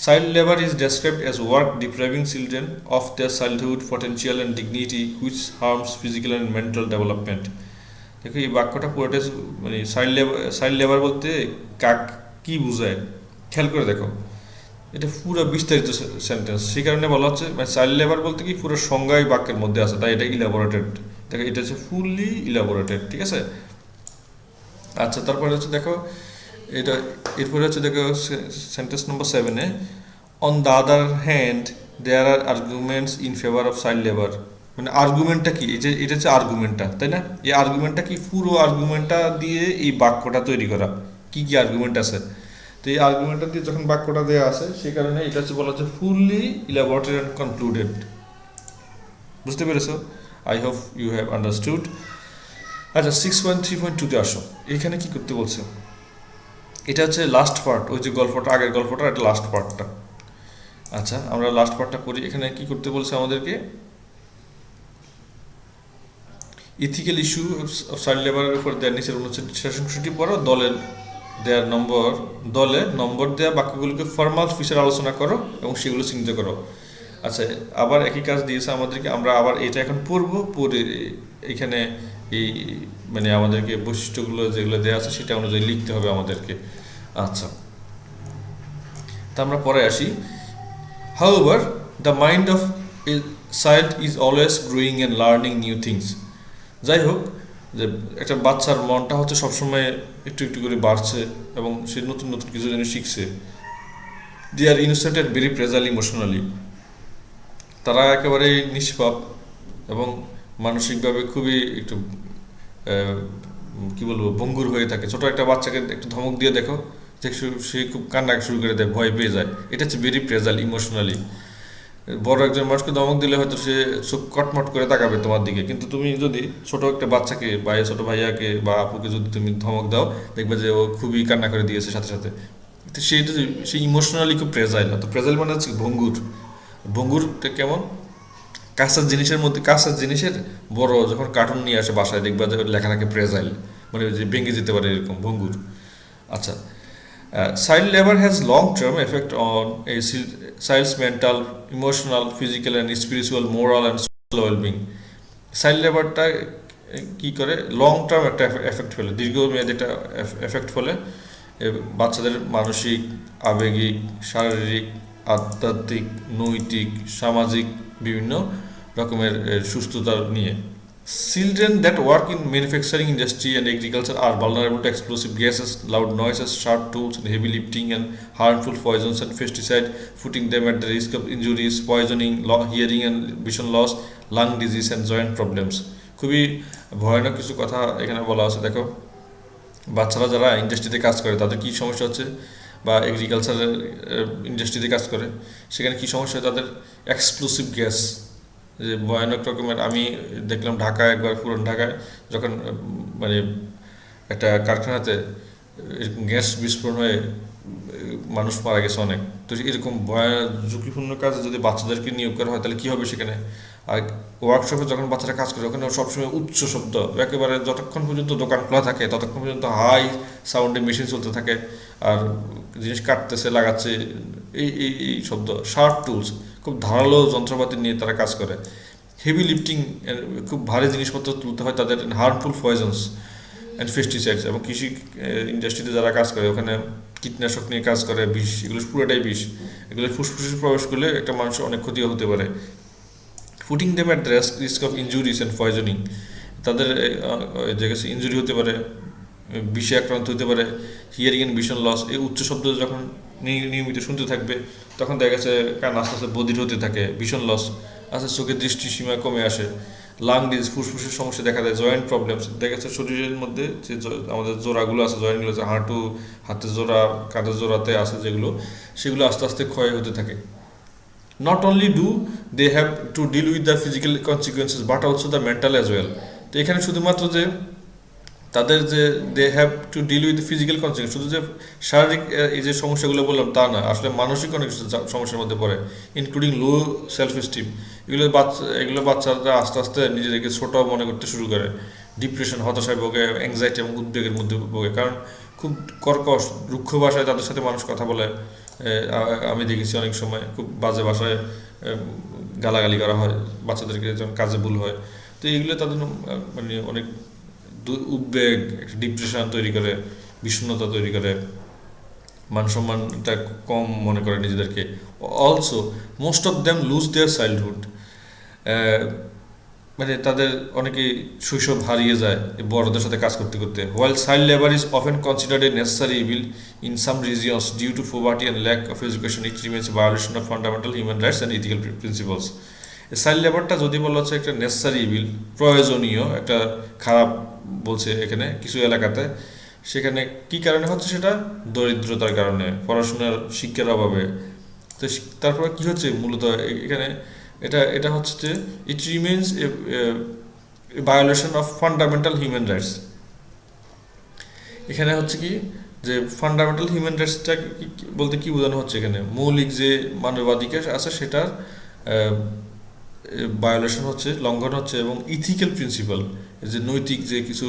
child labour is described as work ডিপ্রাইভিং children of their childhood potential and dignity which harms physical and mental development. দেখো এই বাক্যটা পুরোটা মানে চাইল্ড লেবার বলতে কাক কি বোঝায় খেয়াল করে দেখো, এটা পুরো বিস্তারিত সেন্টেন্স, সেই কারণে বলা হচ্ছে মানে চাইল্ড লেবার বলতে কি পুরো সংজ্ঞাই বাক্যের মধ্যে আছে, তাই এটা ইলাবোরেটেড। দেখো এটা হচ্ছে ফুললি ইলাবোরেটেড, ঠিক আছে। আচ্ছা, তারপরে হচ্ছে দেখো এটা, এরপরে হচ্ছে দেখো সেন্টেন্স নম্বর 7-এ on the other hand there are arguments in favour of child labour. মানে আর্গুমেন্টটা কি, এই যে এটা হচ্ছে আর্গুমেন্টটা, তাই না? এই আর্গুমেন্টটা কি, পুরো আর্গুমেন্টটা দিয়ে এই বাক্যটা তৈরি করা, কি কি আর্গুমেন্ট আছে। তো এই আর্গুমেন্টটা দিয়ে যখন বাক্যটা দেওয়া আছে, সেই কারণে এটা হচ্ছে বলা হচ্ছে ফুললি ইলাবোরেটেড অ্যান্ড কনক্লুডেড। বুঝতে পেরেছো? I hope you have understood. আচ্ছা, 6.3.2-তে আসো, এখানে কি করতে বলছে, এটা হচ্ছে লাস্ট পার্ট, ওই যে গল্পটা, আগের গল্পটা, এটা লাস্ট পার্টটা। আচ্ছা, আমরা লাস্ট পার্টটা করি। এখানে কি করতে বলছে আমাদেরকে, ইথিক্যাল ইস্যু অফ চাইল্ড লেবারের উপর দেওয়ার নিচের 59টি পড়ো, দলে নম্বর দেওয়া বাক্যগুলোকে ফর্মাল ফিচার আলোচনা করো এবং সেগুলো চিহ্নিত করো। আচ্ছা, আবার একই কাজ দিয়েছে আমাদেরকে, আমরা আবার এটা এখন পড়ে এখানে এই মানে আমাদেরকে বৈশিষ্ট্যগুলো যেগুলো দেওয়া আছে সেটা অনুযায়ী লিখতে হবে আমাদেরকে। আচ্ছা, তা আমরা পরে আসি। However, the mind of a child is always growing and learning new things. যাই হোক, যে একটা বাচ্চার মনটা হচ্ছে সবসময় একটু একটু করে বাড়ছে এবং সে নতুন নতুন কিছু জিনিস শিখছে। They are innocent and very fragile emotionally. তারা একেবারে নিষ্পাপ এবং মানসিকভাবে খুবই একটু কি বলবো ভঙ্গুর হয়ে থাকে। ছোট একটা বাচ্চাকে একটু ধমক দিয়ে দেখো, দেখছো সে খুব কান্না শুরু করে দেয়, ভয় পেয়ে যায়। এটা হচ্ছে ভেরি প্রেজাল ইমোশনালি। বড় একজন মানুষকে ধমক দিলে হয়তো সে চোখ কটমট করে তাকাবে তোমার দিকে, কিন্তু তুমি যদি ছোট একটা বাচ্চাকে বা ছোট ভাইয়াকে বা আপুকে যদি তুমি ধমক দাও, দেখবে যে ও খুবই কান্না করে দিয়েছে সাথে সাথে। তো সেইটা সে ইমোশনালি খুব প্রেজাইল। তো প্রেজাইল মানে হচ্ছে ভঙ্গুর। ভঙ্গুরটা কেমন? কাঁচা জিনিসের মধ্যে, কাঁচা জিনিসের বড় যখন কার্টুন নিয়ে আসে বাসায়, দেখবা যে লেখা থাকে প্রেজাইল, মানে যে ভেঙে যেতে পারে এরকম ভঙ্গুর। আচ্ছা, child labor has long-term effect on a child's mental, emotional, physical and spiritual, moral and social well-being. Child লেবারটা কি করে, লং টার্ম একটা এফেক্ট ফেলে, দীর্ঘমেয়াদী একটা এফেক্ট ফেলে বাচ্চাদের মানসিক, আবেগিক, শারীরিক, আধ্যাত্মিক, নৈতিক, সামাজিক বিভিন্ন রকমের সুস্থতা নিয়ে। Children that work in manufacturing industry and agriculture are vulnerable to explosive gases, loud noises, sharp tools, and heavy lifting, and harmful poisons and pesticide, putting them at the risk of injuries, poisoning, hearing and vision loss, lung disease, and joint problems. খুবই ভয়ানক কিছু কথা এখানে বলা আছে। দেখো, বাচ্চারা যারা ইন্ডাস্ট্রিতে কাজ করে তাদের কী সমস্যা হচ্ছে, বা এগ্রিকালচারের ইন্ডাস্ট্রিতে কাজ করে সেখানে কী সমস্যা হয় তাদের। এক্সপ্লোসিভ গ্যাস, যে ভয়ানক রকমের। আমি দেখলাম ঢাকায় একবার, পুরান ঢাকায় যখন মানে একটা কারখানাতে এরকম গ্যাস বিস্ফোরণ হয়ে মানুষ মারা গেছে অনেক। তো এরকম ভয়ানক ঝুঁকিপূর্ণ কাজে যদি বাচ্চাদেরকে নিয়োগ করা হয় তাহলে কী হবে সেখানে। আর ওয়ার্কশপে যখন বাচ্চারা কাজ করে ওখানে সবসময় উচ্চ শব্দ, একেবারে যতক্ষণ পর্যন্ত দোকান খোলা থাকে ততক্ষণ পর্যন্ত হাই সাউন্ডে মেশিন চলতে থাকে, আর জিনিস কাটতেছে, লাগাচ্ছে, এই শব্দ। শার্প টুলস, খুব ধারালো যন্ত্রপাতি নিয়ে তারা কাজ করে। হেভি লিফটিং, খুব ভারী জিনিসপত্র তুলতে হয় তাদের। হার্মফুল পয়জনস অ্যান্ড পেস্টিসাইডস, এবং কৃষি ইন্ডাস্ট্রিতে যারা কাজ করে ওখানে কীটনাশক নিয়ে কাজ করে, বিষ, এগুলো পুরোটাই বিষ। এগুলো ফুসফুসে প্রবেশ করলে একটা মানুষের অনেক ক্ষতি হতে পারে। Putting them at the risk of ইনজুরিস and poisoning, তাদের যে কাছে ইনজুরি হতে পারে, বিষে আক্রান্ত হতে পারে। হিয়ারিং অ্যান্ড ভিশন লস, এই উচ্চ শব্দ যখন নিয়মিত শুনতে থাকবে তখন দেখা গেছে কান আস্তে আস্তে বধির হতে থাকে। ভিশন লস, আস্তে চোখের দৃষ্টিসীমা কমে আসে। লাং ডিজিজ, ফুসফুসের সমস্যা দেখা দেয়। জয়েন্ট প্রবলেমস, দেখা যাচ্ছে শরীরের মধ্যে যে আমাদের জোড়াগুলো আছে, জয়েন্টগুলো আছে, হাঁটু, হাতের জোড়া, কাঁধের জোড়াতে আছে যেগুলো, সেগুলো আস্তে আস্তে ক্ষয় হতে থাকে। Not only do they have to deal with the physical consequences but also the mental as well. তো এখানে শুধুমাত্র যে তাদের যে they have to deal with physical consequence, শুধু যে শারীরিক এই যে সমস্যাগুলো বললাম তা না, আসলে মানসিক অনেক সমস্যার মধ্যে পড়ে, ইনক্লুডিং লো সেলফ এস্টিম। এগুলো বাচ্চারা আস্তে আস্তে নিজেদেরকে ছোট মনে করতে শুরু করে। ডিপ্রেশন, হতাশায় ভোগে, অ্যাংজাইটি এবং উদ্বেগের মধ্যে ভোগে, কারণ খুব কর্কশ রুক্ষ ভাষায় তাদের সাথে মানুষ কথা বলে। আমি দেখেছি অনেক সময় খুব বাজে ভাষায় গালাগালি করা হয় বাচ্চাদেরকে যখন কাজে ভুল হয়। তো এইগুলো তাদের মানে অনেক উদ্বেগ, ডিপ্রেশন তৈরি করে, বিষণ্ণতা তৈরি করে, মান সম্মানটা কম মনে করে নিজেদেরকে। Also most of them loose their childhood, মানে তাদের অনেকেই শৈশব হারিয়ে যায় বড়দের সাথে কাজ করতে করতে। While child labour is often considered a necessary evil in some regions due to poverty and lack of education, it remains violation of fundamental human rights and ethical principles. Child লেবারটা যদি বলা হচ্ছে একটা নেসেসারি ইভিল, প্রয়োজনীয় একটা খারাপ বলছে এখানে কিছু এলাকাতে, সেখানে কি কারণে হচ্ছে সেটা? দরিদ্রতার কারণে, পড়াশোনার শিক্ষার অভাবে। তো তারপরে কি হচ্ছে মূলত এখানে, এটা হচ্ছে যে ইট remains a violation of fundamental human rights. এখানে হচ্ছে কি যে ফান্ডামেন্টাল হিউম্যান রাইটসটা বলতে কি বোঝানো হচ্ছে, এখানে মৌলিক যে মানবাধিকার আছে সেটার ভায়োলেশন হচ্ছে, লঙ্ঘন হচ্ছে, এবং ইথিক্যাল প্রিন্সিপাল, যে নৈতিক যে কিছু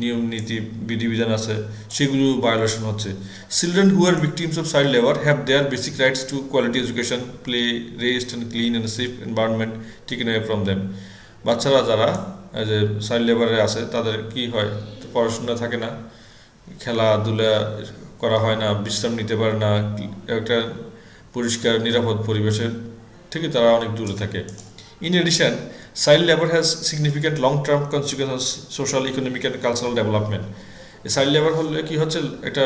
নিয়ম নীতি বিধিবিধান আছে সেগুলো ভায়োলেশন হচ্ছে। Children who are victims of child labour have their basic rights to quality education, play, rest and clean and safe environment taken away from them. বাচ্চারা যারা যে চাইল্ড লেবারে আছে তাদের কি হয়, পড়াশোনা থাকে না, খেলাধুলা করা হয় না, বিশ্রাম নিতে পারে না, একটা পরিষ্কার নিরাপদ পরিবেশের থেকে তারা অনেক দূরে থাকে। In addition, child labor has significant long-term consequences, social, economic and cultural development. Child labour হলে কি হচ্ছে, একটা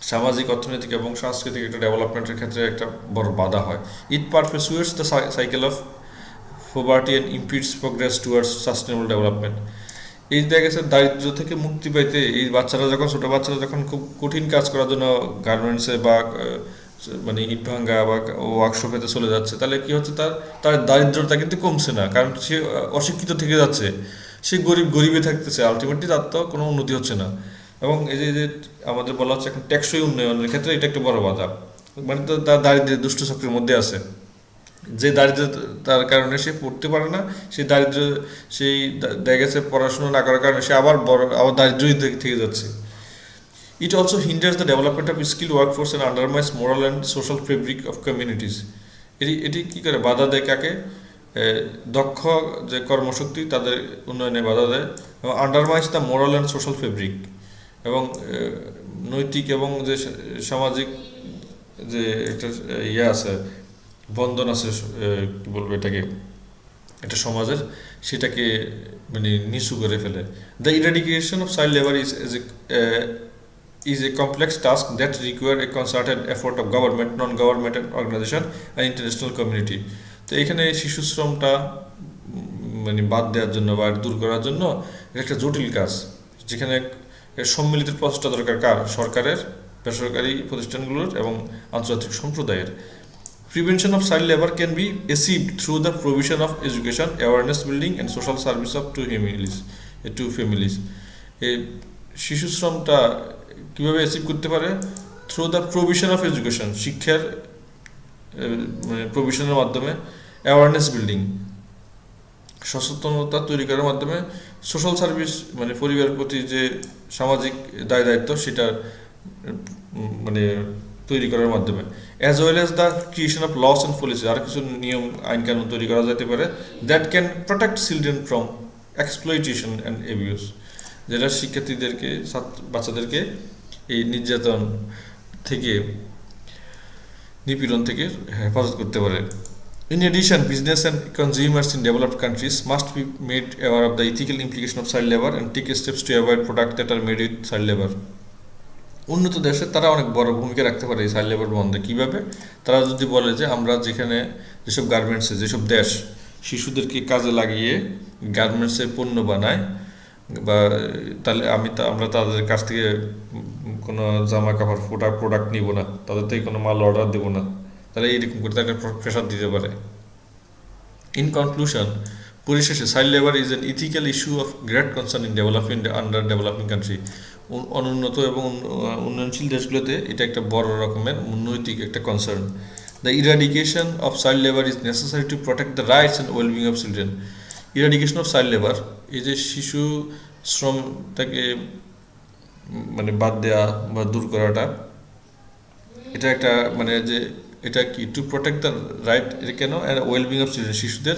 সামাজিক, অর্থনৈতিক এবং সাংস্কৃতিক একটা ডেভেলপমেন্টের ক্ষেত্রে একটা বড় বাধা হয়। It perpetuates the cycle of poverty and impedes progress towards sustainable development. এই দেখা গেছে দারিদ্র থেকে মুক্তি পাইতে এই ছোট বাচ্চারা যখন খুব কঠিন কাজ করার জন্য গার্মেন্টসে বা মানে ইট ভাঙ্গা বা ওয়ার্কশপেতে চলে যাচ্ছে, তাহলে কি হচ্ছে, তার তার দারিদ্রতা কিন্তু কমছে না, কারণ সে অশিক্ষিত থেকে যাচ্ছে, সে গরিবে থাকতেছে, আলটিমেটলি তার তো কোনো উন্নতি হচ্ছে না। এবং এই যে আমাদের বলা হচ্ছে এখন টেকসই উন্নয়নের ক্ষেত্রে এটা একটা বড় বাধা, মানে তো তার দারিদ্র্যের দুষ্ট চক্রের মধ্যে আছে, যে দারিদ্র তার কারণে সে পড়তে পারে না, সেই দারিদ্র সেই দেখা গেছে পড়াশোনা না করার কারণে সে আবার দারিদ্রই থেকে যাচ্ছে। It also hinders the development of skill workforce and undermines moral and social fabric of communities. এটি কী করে বাধা দেয় কাকে? দক্ষ যে কর্মশক্তি তাদের উন্নয়নে বাধা দেয়, এবং undermines the moral and social fabric, এবং নৈতিক এবং যে সামাজিক যে একটা ইয়ে আছে, বন্ধন আছে, কি বলবো এটাকে, একটা সমাজের, সেটাকে মানে নিচু করে ফেলে। The eradication of child labour is a complex task that require a concerted effort of government, non-governmental organization and international community. তো এখানে শিশু শ্রমটা মানে বাদ দেওয়ার জন্য বা দূর করার জন্য এটা একটা জটিল কাজ, যেখানে সম্মিলিত প্রচেষ্টা দরকার, কার? সরকারের, বেসরকারি প্রতিষ্ঠানগুলোর এবং আন্তর্জাতিক সম্প্রদায়ের। Prevention of child labor can be achieved through the provision of education, awareness building and social service of to families. এই শিশু শ্রমটা কীভাবে অ্যাচিভ করতে পারে? Through the provision of education, শিক্ষার মানে প্রভিশনের মাধ্যমে, অ্যাওয়ারনেস বিল্ডিং, সচেতনতা তৈরি করার মাধ্যমে, সোশ্যাল সার্ভিস মানে পরিবারের প্রতি যে সামাজিক দায় দায়িত্ব সেটা মানে তৈরি করার মাধ্যমে, as well as the creation of laws and policy, আর কিছু নিয়ম আইন কানুন তৈরি করা যেতে পারে, that can protect children from exploitation and abuse, যেটা শিক্ষার্থীদেরকে, বাচ্চাদেরকে এই নির্যাতন থেকে, নিপীড়ন থেকে হেফাজত করতে পারে। In addition, business and consumers in developed countries must be made aware of the ethical implication of child labor and take steps to avoid products that are made with child labor. উন্নত দেশে তারা অনেক বড় ভূমিকা রাখতে পারে এই child labour বন্ধে। কীভাবে? তারা যদি বলে যে আমরা যেখানে যেসব গার্মেন্টসে, যেসব দেশ শিশুদেরকে কাজে লাগিয়ে গার্মেন্টসের পণ্য বানায়, বা তাহলে আমরা তাদের কাছ থেকে কোনো জামা কাপড় প্রোডাক্ট নিব না, তাদের থেকে কোনো মাল অর্ডার দেবো না, তাহলে এইরকম করে তাকে প্রেশার দিতে পারে। ইন কনক্লুশন, পরিশেষে child labour is an ethical issue of great concern in under developing country. অনুন্নত এবং উন্নয়নশীল দেশগুলোতে এটা একটা বড় রকমের নৈতিক একটা concern. The eradication of child labour is necessary to protect the rights and wellbeing of children. Eradication of child labour, এই যে শিশু শ্রমটাকে মানে বাদ দেওয়া বা দূর করাটা, এটা একটা মানে যে এটা কি, টু প্রোটেক্ট দ্য রাইট, এটা কেন? অ্যান্ড ওয়েলবিং অফ চিলড্রেন, শিশুদের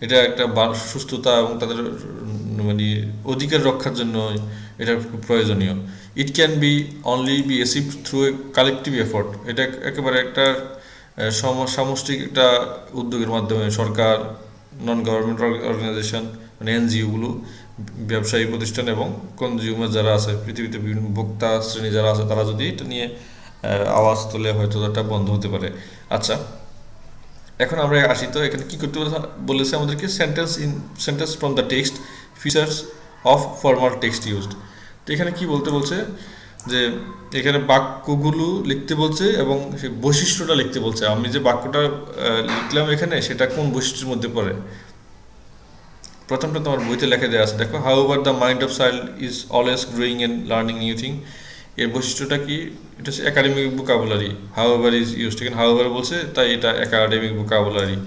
এটা একটা সুস্থতা এবং তাদের মানে অধিকার রক্ষার জন্য এটা প্রয়োজনীয়। It can be only be achieved through a collective effort, এটা একেবারে একটা সামষ্টিক একটা উদ্যোগের মাধ্যমে সরকার, নন গভর্নমেন্ট অর্গানাইজেশন মানে এনজিওগুলো, ব্যবসায়ী প্রতিষ্ঠান এবং কনজিউমার যারা আছে, পৃথিবীতে বিভিন্ন ভোক্তা শ্রেণী যারা আছে, তারা যদি এটা নিয়ে আওয়াজ তোলে, হয়তো এটা বন্ধ হতে পারে। আচ্ছা, এখন আমরা আসি তো এখানে কী করতে বলেছে আমাদেরকে? Sentence from the text, features of formal text used. তো এখানে কি বলতে বলছে? যে এখানে বাক্যগুলো লিখতে বলছে এবং সেই বৈশিষ্ট্যটা লিখতে বলছে। আমি যে বাক্যটা লিখলাম এখানে, সেটা কোন বৈশিষ্ট্যের মধ্যে পড়ে। প্রথমটা তোমার বইতে লেখা দেওয়া আছে, দেখো, however the mind of child is always growing and learning new thing. এর বৈশিষ্ট্যটা কি? এটা হচ্ছে academic vocabulary. However is used, এখানে হাউএভার বলছে, তাই এটা একাডেমিক ভোকাবুলারি।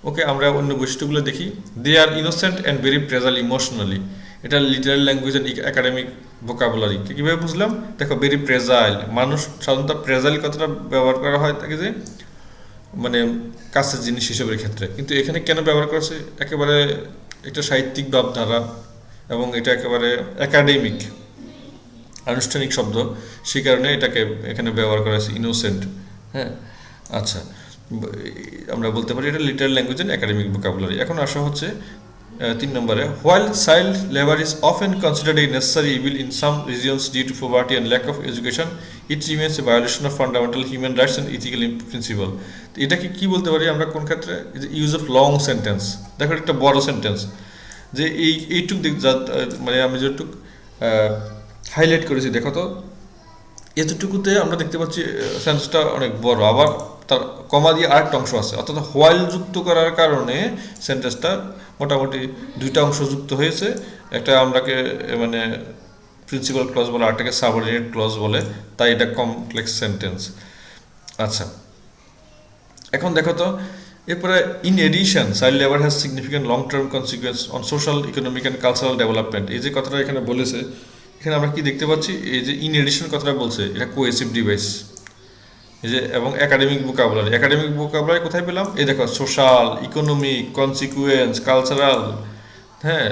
ওকে, আমরা অন্য বৈশিষ্ট্যগুলো দেখি। They are innocent and very fragile emotionally, এটা literal language and academic vocabulary. কীভাবে বুঝলাম? দেখো, ভেরি প্রেজাইল, মানুষ সাধারণত প্রেজাইল কথাটা ব্যবহার করা হয় থাকে যে মানে কাছের জিনিস হিসেবের ক্ষেত্রে, কিন্তু এখানে কেন ব্যবহার করেছে? একেবারে একটা সাহিত্যিক ভাবধারা এবং এটা একেবারে একাডেমিক আনুষ্ঠানিক শব্দ, সেই কারণে এটাকে এখানে ব্যবহার করা হয়েছে, ইনোসেন্ট। হ্যাঁ, আচ্ছা, আমরা বলতে পারি এটা literal language and academic vocabulary. এখন আসা হচ্ছে 3 নম্বরে, while child labour is often considered a necessary evil in some regions due to poverty and lack of education, it remains a violation of fundamental human rights and ethical principle. তো এটাকে কি বলতে পারি আমরা কোন ক্ষেত্রে? Use of long sentence. দেখো একটা বড় সেন্টেন্স, যে এইটুক মানে আমি যেটুক হাইলাইট করেছি, দেখো তো এতটুকুতে আমরা দেখতে পাচ্ছি সেন্টেন্সটা অনেক বড়, আবার তার কমা দিয়ে আরেকটা অংশ আছে, অর্থাৎ হোয়াইল যুক্ত করার কারণে সেন্টেন্সটা মোটামুটি দুইটা অংশ যুক্ত হয়েছে। একটা আমরাকে মানে প্রিন্সিপাল ক্লজ বলে, আরেকটাকে সাবঅর্ডিনেট ক্লজ বলে, তাই এটা কমপ্লেক্স সেন্টেন্স। আচ্ছা, এখন দেখো তো এরপরে, in addition child labour has significant long term consequence on social, economic and cultural development. এই যে কথাটা এখানে বলেছে, এখানে আমরা কি দেখতে পাচ্ছি? এই যে ইন এডিশন কথাটা বলছে, এটা কোহেসিভ ডিভাইস। এই যে এবং একাডেমিক ভোকাবুলারি, একাডেমিক ভোকাবুলারি কোথায় পেলাম? এই দেখো, সোশ্যাল, ইকোনমিক, কনসিকুয়েন্স, কালচারাল, হ্যাঁ,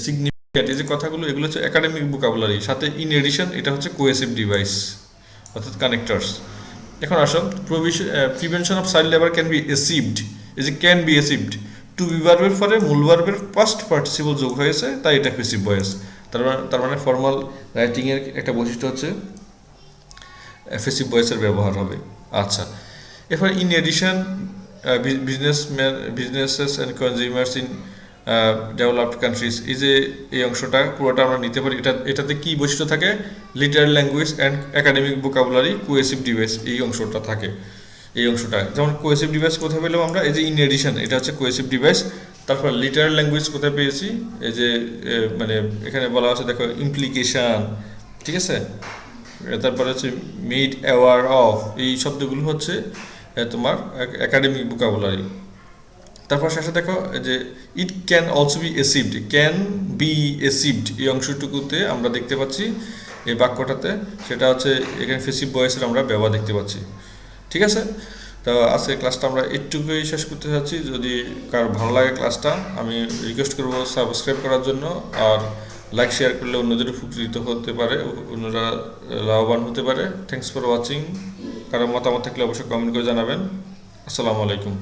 সিগনিফিক্যান্ট, এই যে কথাগুলো, এগুলো হচ্ছে একাডেমিক ভোকাবুলারি। সাথে ইন এডিশন এটা হচ্ছে কোহেসিভ ডিভাইস, অর্থাৎ কানেক্টরস। এখন আসো, prevention of child labour can be achieved. এই যে can be achieved, to be ভার্বের পরে মূল ভার্বের পাস্ট পার্টিসিপল যোগ হয়েছে, তাই এটা প্যাসিভ ভয়েস। তার মানে ফর্মাল রাইটিংয়ের একটা বৈশিষ্ট্য হচ্ছে প্যাসিভ ভয়েসের ব্যবহার হবে। আচ্ছা, এরপর in addition businesses and consumers in developed countries, এই যে এই অংশটা পুরোটা আমরা নিতে পারি। এটাতে কি বৈশিষ্ট্য থাকে? Literal language and academic vocabulary, cohesive device, এই অংশটা থাকে। এই অংশটা যেমন কোহেসিভ ডিভাইস কোথায় পেলাম আমরা? এই যে ইন এডিশন, এটা হচ্ছে কোহেসিভ ডিভাইস। তারপর লিটারাল ল্যাঙ্গুয়েজ কোথায় পেয়েছি? এই যে মানে এখানে বলা আছে, দেখো, ইমপ্লিকেশান, ঠিক আছে। তারপরে হচ্ছে মেড অ্যাওয়ার অফ, এই শব্দগুলো হচ্ছে তোমার একাডেমিক ভোকাবুলারি। তারপর শেষে দেখো যে it can also be achieved, can be achieved, এই অংশটুকুতে আমরা দেখতে পাচ্ছি এই বাক্যটাতে, সেটা হচ্ছে এখানে প্যাসিভ ভয়েসের আমরা ব্যবহার দেখতে পাচ্ছি। ঠিক আছে, তো আজকে ক্লাসটা আমরা একটুকুই শেষ করতে চাচ্ছি। যদি কারো ভালো লাগে ক্লাসটা, আমি রিকোয়েস্ট করবো সাবস্ক্রাইব করার জন্য, আর লাইক শেয়ার করলে অন্যদের উপকৃত হতে পারে, অন্যরা লাভবান হতে পারে। Thanks for watching. কারো মতামত থাকলে অবশ্যই কমেন্ট করে জানাবেন। আসসালামু আলাইকুম।